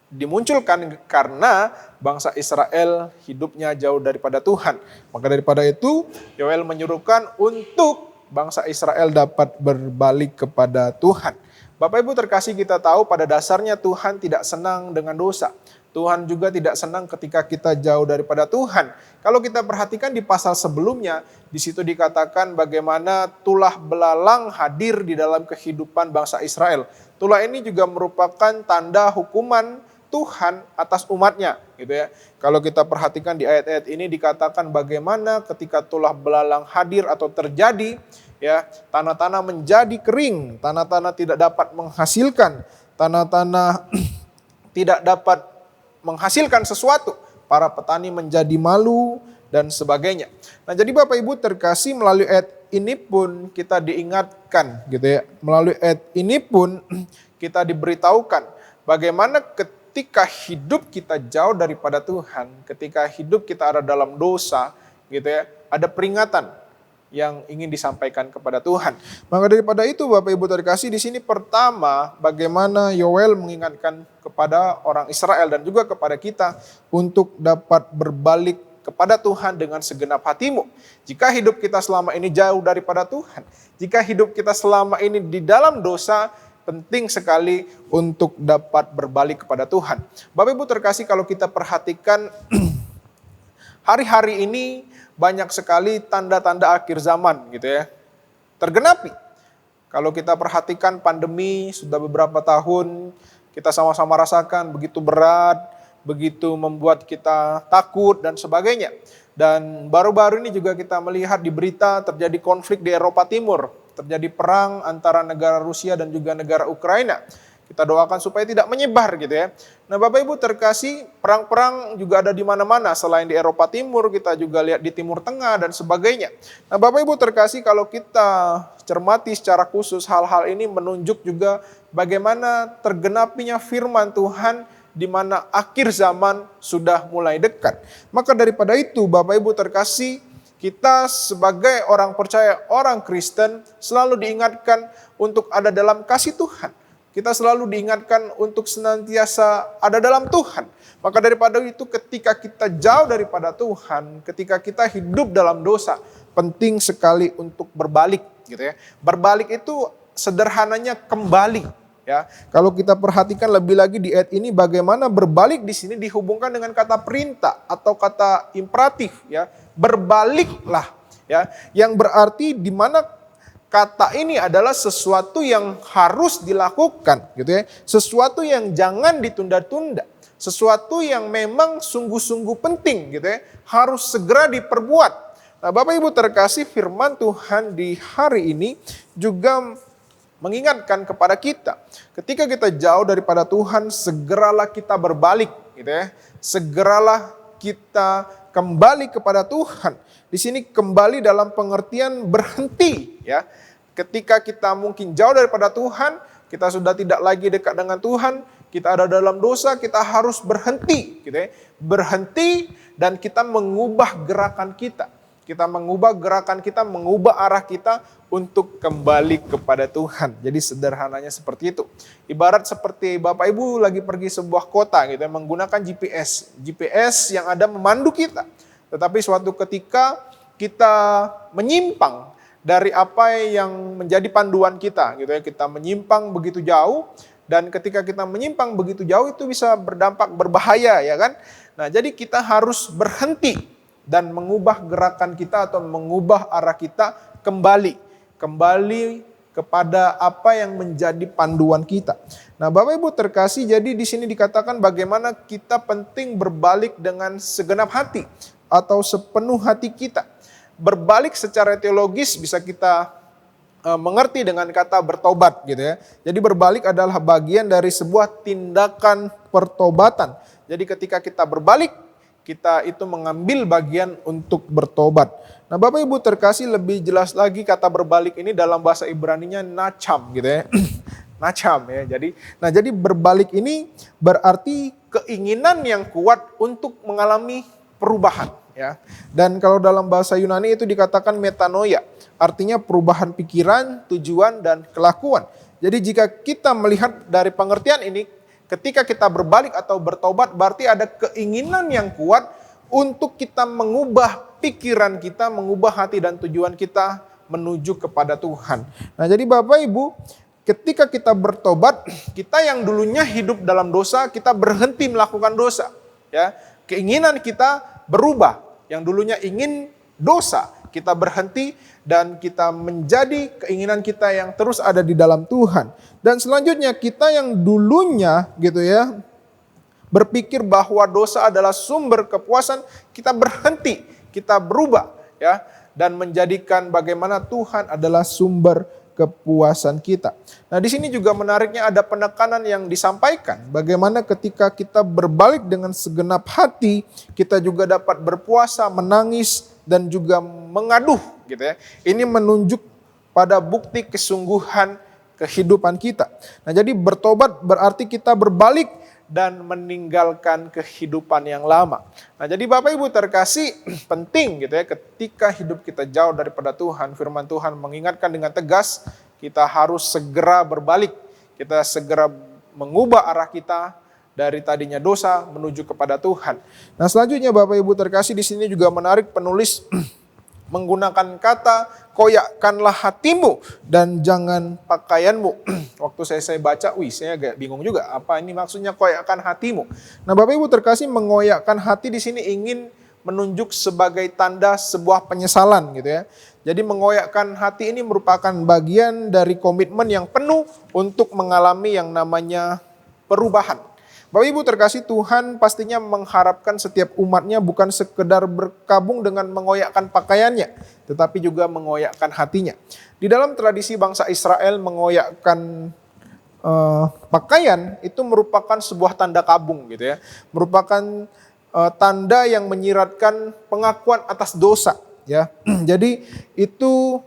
dimunculkan karena bangsa Israel hidupnya jauh daripada Tuhan. Maka daripada itu, Yoel menyuruhkan untuk bangsa Israel dapat berbalik kepada Tuhan. Bapak Ibu terkasih, kita tahu pada dasarnya Tuhan tidak senang dengan dosa. Tuhan juga tidak senang ketika kita jauh daripada Tuhan. Kalau kita perhatikan di pasal sebelumnya, di situ dikatakan bagaimana tulah belalang hadir di dalam kehidupan bangsa Israel. Tulah ini juga merupakan tanda hukuman Tuhan atas umatnya, gitu ya. Kalau kita perhatikan di ayat-ayat ini dikatakan bagaimana ketika tulah belalang hadir atau terjadi, ya, tanah-tanah menjadi kering, tanah-tanah tidak dapat menghasilkan, tanah-tanah tidak dapat menghasilkan sesuatu, para petani menjadi malu dan sebagainya. Nah, jadi Bapak Ibu terkasih, melalui ayat ini pun kita diingatkan, gitu ya. Melalui ayat ini pun kita diberitahukan bagaimana ketika hidup kita jauh daripada Tuhan, ketika hidup kita ada dalam dosa, gitu ya, ada peringatan yang ingin disampaikan kepada Tuhan. Maka daripada itu Bapak Ibu terkasih, di sini pertama bagaimana Yoel mengingatkan kepada orang Israel dan juga kepada kita untuk dapat berbalik kepada Tuhan dengan segenap hatimu. Jika hidup kita selama ini jauh daripada Tuhan, jika hidup kita selama ini di dalam dosa, penting sekali untuk dapat berbalik kepada Tuhan. Bapak Ibu terkasih, kalau kita perhatikan hari-hari ini banyak sekali tanda-tanda akhir zaman, gitu ya, tergenapi. Kalau kita perhatikan pandemi sudah beberapa tahun, kita sama-sama rasakan begitu berat, begitu membuat kita takut dan sebagainya. Dan baru-baru ini juga kita melihat di berita terjadi konflik di Eropa Timur, terjadi perang antara negara Rusia dan juga negara Ukraina. Kita doakan supaya tidak menyebar, gitu ya. Nah, Bapak Ibu terkasih, perang-perang juga ada di mana-mana. Selain di Eropa Timur, kita juga lihat di Timur Tengah dan sebagainya. Nah, Bapak Ibu terkasih, kalau kita cermati secara khusus, hal-hal ini menunjuk juga bagaimana tergenapinya firman Tuhan di mana akhir zaman sudah mulai dekat. Maka daripada itu, Bapak Ibu terkasih, kita sebagai orang percaya, orang Kristen, selalu diingatkan untuk ada dalam kasih Tuhan. Kita selalu diingatkan untuk senantiasa ada dalam Tuhan. Maka daripada itu, ketika kita jauh daripada Tuhan, ketika kita hidup dalam dosa, penting sekali untuk berbalik, gitu ya. Berbalik itu sederhananya kembali, ya. Kalau kita perhatikan lebih lagi di ayat ini, bagaimana berbalik di sini dihubungkan dengan kata perintah atau kata imperatif, ya. Berbaliklah, ya. Yang berarti di mana kata ini adalah sesuatu yang harus dilakukan, gitu ya. Sesuatu yang jangan ditunda-tunda. Sesuatu yang memang sungguh-sungguh penting, gitu ya. Harus segera diperbuat. Nah, Bapak Ibu terkasih, firman Tuhan di hari ini juga mengingatkan kepada kita. Ketika kita jauh daripada Tuhan, segeralah kita berbalik, gitu ya. Segeralah kita kembali kepada Tuhan. Di sini kembali dalam pengertian berhenti, ya. Ketika kita mungkin jauh daripada Tuhan, kita sudah tidak lagi dekat dengan Tuhan, kita ada dalam dosa, kita harus berhenti, gitu ya. Berhenti dan kita mengubah gerakan kita. Kita mengubah gerakan kita, mengubah arah kita untuk kembali kepada Tuhan. Jadi sederhananya seperti itu. Ibarat seperti Bapak Ibu lagi pergi sebuah kota, gitu ya, menggunakan GPS. GPS yang ada memandu kita. Tetapi suatu ketika kita menyimpang dari apa yang menjadi panduan kita, gitu ya. Kita menyimpang begitu jauh, dan ketika kita menyimpang begitu jauh itu bisa berdampak berbahaya, ya kan? Nah, jadi kita harus berhenti dan mengubah gerakan kita atau mengubah arah kita kembali kepada apa yang menjadi panduan kita. Nah, Bapak Ibu terkasih, jadi di sini dikatakan bagaimana kita penting berbalik dengan segenap hati atau sepenuh hati kita. Berbalik secara teologis bisa kita mengerti dengan kata bertobat, gitu ya. Jadi berbalik adalah bagian dari sebuah tindakan pertobatan. Jadi ketika kita berbalik, kita itu mengambil bagian untuk bertobat. Nah, Bapak Ibu terkasih, lebih jelas lagi kata berbalik ini dalam bahasa Ibraninya nacham, gitu ya. Nacham, ya. Jadi berbalik ini berarti keinginan yang kuat untuk mengalami perubahan, ya. Dan kalau dalam bahasa Yunani itu dikatakan metanoia, artinya perubahan pikiran, tujuan, dan kelakuan. Jadi jika kita melihat dari pengertian ini, ketika kita berbalik atau bertobat, berarti ada keinginan yang kuat untuk kita mengubah pikiran kita, mengubah hati dan tujuan kita menuju kepada Tuhan. Nah, jadi Bapak Ibu, ketika kita bertobat, kita yang dulunya hidup dalam dosa, kita berhenti melakukan dosa. Ya, keinginan kita berubah. Yang dulunya ingin dosa, kita berhenti dan kita menjadi keinginan kita yang terus ada di dalam Tuhan. Dan selanjutnya kita yang dulunya gitu ya, berpikir bahwa dosa adalah sumber kepuasan, kita berhenti, kita berubah ya, dan menjadikan bagaimana Tuhan adalah sumber kepuasan kita. Nah, di sini juga menariknya ada penekanan yang disampaikan. Bagaimana ketika kita berbalik dengan segenap hati, kita juga dapat berpuasa, menangis, dan juga mengaduh gitu ya. Ini menunjuk pada bukti kesungguhan kehidupan kita. Nah, jadi bertobat berarti kita berbalik dan meninggalkan kehidupan yang lama. Nah, jadi Bapak Ibu terkasih, penting gitu ya, ketika hidup kita jauh daripada Tuhan, firman Tuhan mengingatkan dengan tegas, kita harus segera berbalik. Kita segera mengubah arah kita dari tadinya dosa menuju kepada Tuhan. Nah, selanjutnya Bapak Ibu terkasih, di sini juga menarik penulis menggunakan kata koyakkanlah hatimu dan jangan pakaianmu. Waktu saya baca, saya agak bingung juga apa ini maksudnya koyakkan hatimu. Nah, Bapak Ibu terkasih, mengoyakkan hati di sini ingin menunjuk sebagai tanda sebuah penyesalan gitu ya. Jadi mengoyakkan hati ini merupakan bagian dari komitmen yang penuh untuk mengalami yang namanya perubahan. Bapak Ibu terkasih, Tuhan pastinya mengharapkan setiap umatnya bukan sekedar berkabung dengan mengoyakkan pakaiannya, tetapi juga mengoyakkan hatinya. Di dalam tradisi bangsa Israel, mengoyakkan pakaian itu merupakan sebuah tanda kabung gitu ya. Merupakan tanda yang menyiratkan pengakuan atas dosa ya. Jadi itu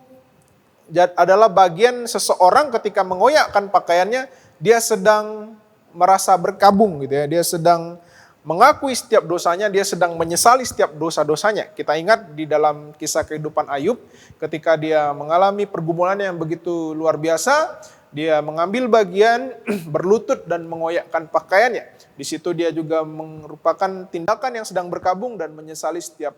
adalah bagian seseorang ketika mengoyakkan pakaiannya, dia sedang merasa berkabung gitu ya. Dia sedang mengakui setiap dosanya, dia sedang menyesali setiap dosa-dosanya. Kita ingat di dalam kisah kehidupan Ayub, ketika dia mengalami pergumulan yang begitu luar biasa, dia mengambil bagian berlutut dan mengoyakkan pakaiannya. Di situ dia juga merupakan tindakan yang sedang berkabung dan menyesali setiap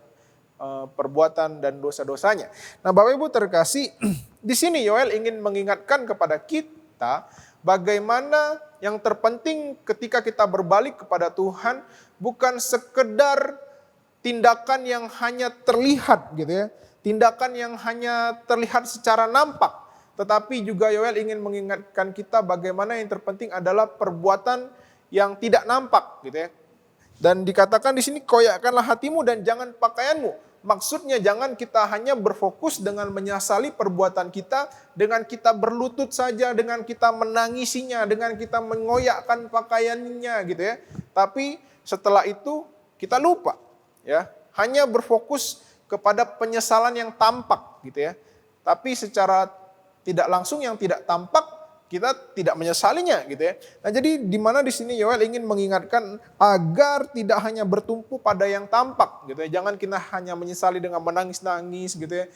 perbuatan dan dosa-dosanya. Nah, Bapak Ibu terkasih, di sini Yoel ingin mengingatkan kepada kita bagaimana yang terpenting ketika kita berbalik kepada Tuhan bukan sekedar tindakan yang hanya terlihat gitu ya. Tindakan yang hanya terlihat secara nampak. Tetapi juga Yoel ingin mengingatkan kita bagaimana yang terpenting adalah perbuatan yang tidak nampak gitu ya. Dan dikatakan di sini koyakkanlah hatimu dan jangan pakaianmu. Maksudnya jangan kita hanya berfokus dengan menyesali perbuatan kita, dengan kita berlutut saja, dengan kita menangisinya, dengan kita mengoyakkan pakaiannya gitu ya. Tapi setelah itu kita lupa ya, hanya berfokus kepada penyesalan yang tampak gitu ya. Tapi secara tidak langsung yang tidak tampak kita tidak menyesalinya gitu ya. Nah, jadi di mana di sini Yoel ingin mengingatkan agar tidak hanya bertumpu pada yang tampak gitu ya. Jangan kita hanya menyesali dengan menangis-nangis gitu ya.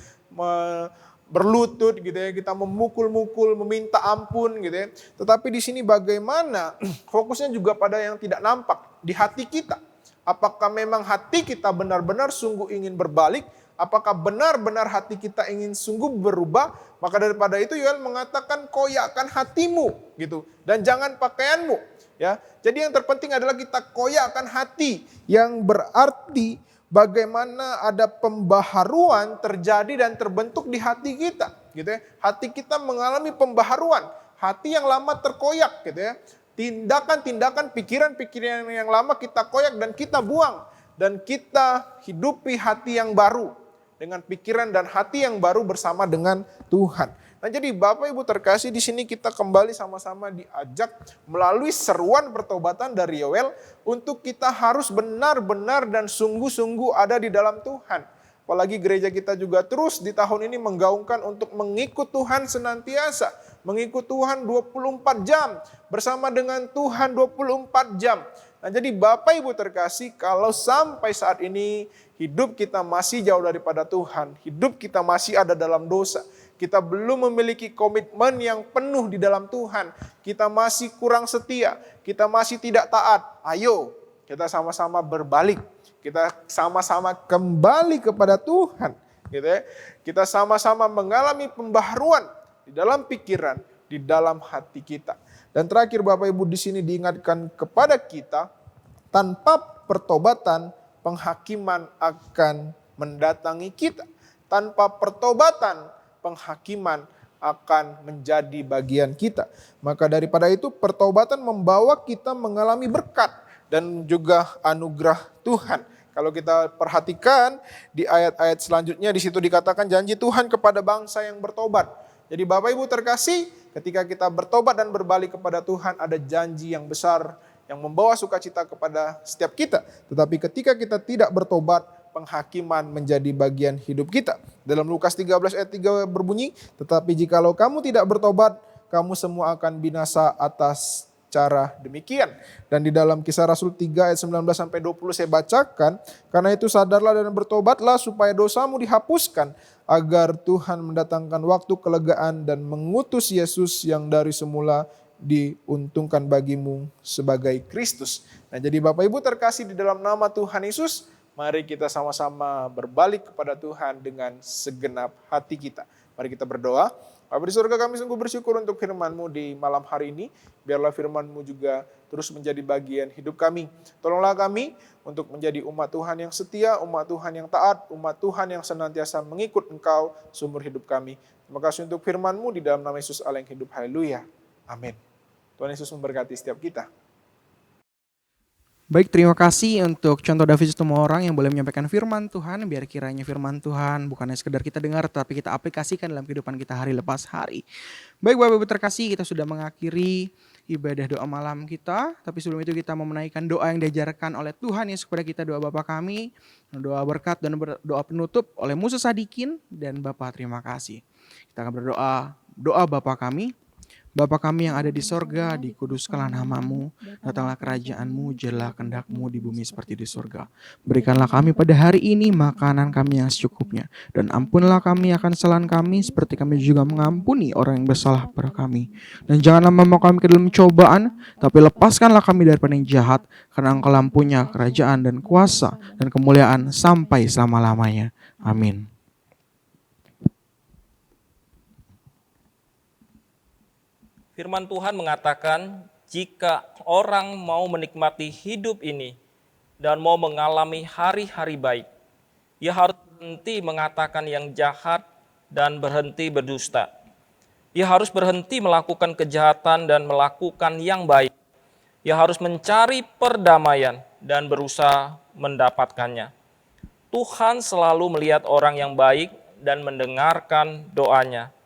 Berlutut gitu ya, kita memukul-mukul, meminta ampun gitu ya. Tetapi di sini bagaimana fokusnya juga pada yang tidak nampak di hati kita. Apakah memang hati kita benar-benar sungguh ingin berbalik? Apakah benar-benar hati kita ingin sungguh berubah? Maka daripada itu Yoel mengatakan koyakkan hatimu gitu dan jangan pakaianmu ya. Jadi yang terpenting adalah kita koyakkan hati, yang berarti bagaimana ada pembaharuan terjadi dan terbentuk di hati kita gitu ya. Hati kita mengalami pembaharuan, hati yang lama terkoyak gitu ya. Tindakan-tindakan, pikiran-pikiran yang lama kita koyak dan kita buang. Dan kita hidupi hati yang baru. Dengan pikiran dan hati yang baru bersama dengan Tuhan. Nah, jadi Bapak Ibu terkasih, di sini kita kembali sama-sama diajak melalui seruan pertobatan dari Yoel untuk kita harus benar-benar dan sungguh-sungguh ada di dalam Tuhan. Apalagi gereja kita juga terus di tahun ini menggaungkan untuk mengikut Tuhan senantiasa. Mengikut Tuhan 24 jam. Bersama dengan Tuhan 24 jam. Nah, jadi Bapak Ibu terkasih, kalau sampai saat ini hidup kita masih jauh daripada Tuhan, hidup kita masih ada dalam dosa, kita belum memiliki komitmen yang penuh di dalam Tuhan, kita masih kurang setia, kita masih tidak taat, ayo kita sama-sama berbalik, kita sama-sama kembali kepada Tuhan, gitu ya. Kita sama-sama mengalami pembaharuan di dalam pikiran, di dalam hati kita. Dan terakhir Bapak Ibu, di sini diingatkan kepada kita, tanpa pertobatan penghakiman akan mendatangi kita. Tanpa pertobatan penghakiman akan menjadi bagian kita. Maka daripada itu pertobatan membawa kita mengalami berkat dan juga anugerah Tuhan. Kalau kita perhatikan di ayat-ayat selanjutnya, di situ dikatakan janji Tuhan kepada bangsa yang bertobat. Jadi Bapak Ibu terkasih, ketika kita bertobat dan berbalik kepada Tuhan, ada janji yang besar yang membawa sukacita kepada setiap kita. Tetapi ketika kita tidak bertobat, penghakiman menjadi bagian hidup kita. Dalam Lukas 13 ayat 3 berbunyi, tetapi jikalau kamu tidak bertobat, kamu semua akan binasa atas cara demikian. Dan di dalam Kisah Rasul 3 ayat 19-20 saya bacakan, karena itu sadarlah dan bertobatlah supaya dosamu dihapuskan, agar Tuhan mendatangkan waktu kelegaan dan mengutus Yesus yang dari semula diuntungkan bagimu sebagai Kristus. Nah, jadi Bapak Ibu terkasih di dalam nama Tuhan Yesus, mari kita sama-sama berbalik kepada Tuhan dengan segenap hati kita. Mari kita berdoa. Bapa di surga, kami sungguh bersyukur untuk firman-Mu di malam hari ini. Biarlah firman-Mu juga terus menjadi bagian hidup kami. Tolonglah kami untuk menjadi umat Tuhan yang setia, umat Tuhan yang taat, umat Tuhan yang senantiasa mengikut Engkau seumur hidup kami. Terima kasih untuk firman-Mu di dalam nama Yesus Allah yang hidup. Haleluya. Amin. Tuhan Yesus memberkati setiap kita. Baik, terima kasih untuk contoh David Situmorang yang boleh menyampaikan firman Tuhan. Biar kiranya firman Tuhan bukannya sekedar kita dengar, tapi kita aplikasikan dalam kehidupan kita hari lepas hari. Baik Bapak Ibu terkasih, kita sudah mengakhiri ibadah doa malam kita. Tapi sebelum itu kita mau menaikkan doa yang diajarkan oleh Tuhan Yesus kepada kita, doa Bapa kami, doa berkat dan doa penutup oleh Musa Sadikin dan Bapa terima kasih. Kita akan berdoa, doa Bapa kami. Bapa kami yang ada di sorga, dikuduskanlah nama-Mu, datanglah kerajaan-Mu, jadilah kehendak-Mu di bumi seperti di sorga. Berikanlah kami pada hari ini makanan kami yang secukupnya, dan ampunilah kami akan kesalahan kami, seperti kami juga mengampuni orang yang bersalah pada kami. Dan janganlah membawa kami ke dalam cobaan, tapi lepaskanlah kami daripada yang jahat, karena Engkau lampunya kerajaan dan kuasa dan kemuliaan sampai selama-lamanya. Amin. Firman Tuhan mengatakan, jika orang mau menikmati hidup ini dan mau mengalami hari-hari baik, ia harus berhenti mengatakan yang jahat dan berhenti berdusta. Ia harus berhenti melakukan kejahatan dan melakukan yang baik. Ia harus mencari perdamaian dan berusaha mendapatkannya. Tuhan selalu melihat orang yang baik dan mendengarkan doanya.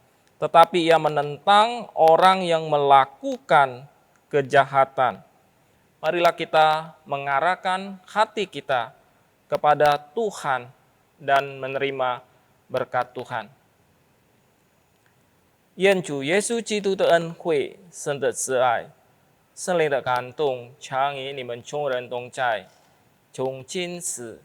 Tetapi ia menentang orang yang melakukan kejahatan. Marilah kita mengarahkan hati kita kepada Tuhan dan menerima berkat Tuhan. 愿主耶稣基督的恩惠、神的慈爱、圣灵的感动，常与你们众人同在，从今时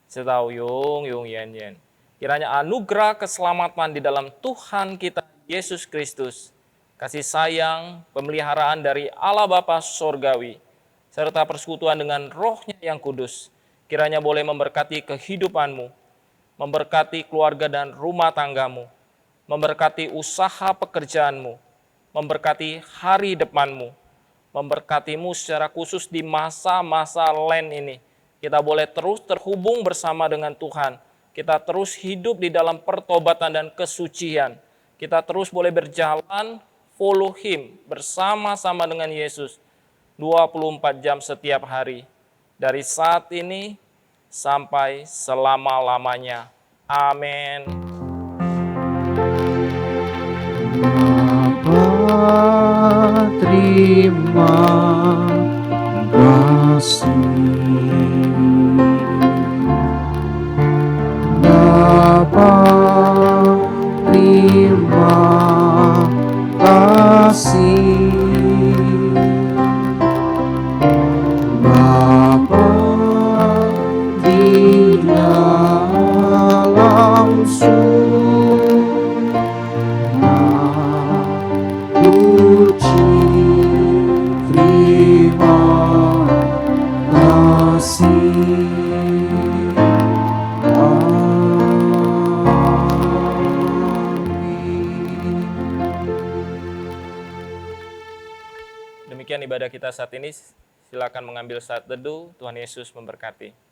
直到永永远远。Kiranya anugerah keselamatan di dalam Tuhan kita Yesus Kristus, kasih sayang, pemeliharaan dari Allah Bapa Sorgawi, serta persekutuan dengan Roh-Nya yang kudus, kiranya boleh memberkati kehidupanmu, memberkati keluarga dan rumah tanggamu, memberkati usaha pekerjaanmu, memberkati hari depanmu, memberkatimu secara khusus di masa-masa Lent ini. Kita boleh terus terhubung bersama dengan Tuhan, kita terus hidup di dalam pertobatan dan kesucian. Kita terus boleh berjalan, follow Him, bersama-sama dengan Yesus 24 jam setiap hari. Dari saat ini sampai selama-lamanya. Amin. Bapa, terima kasih. Bapa, terima kasih. Bapa di dalam surga, puji terima ibadah kita saat ini, silakan mengambil saat teduh. Tuhan Yesus memberkati.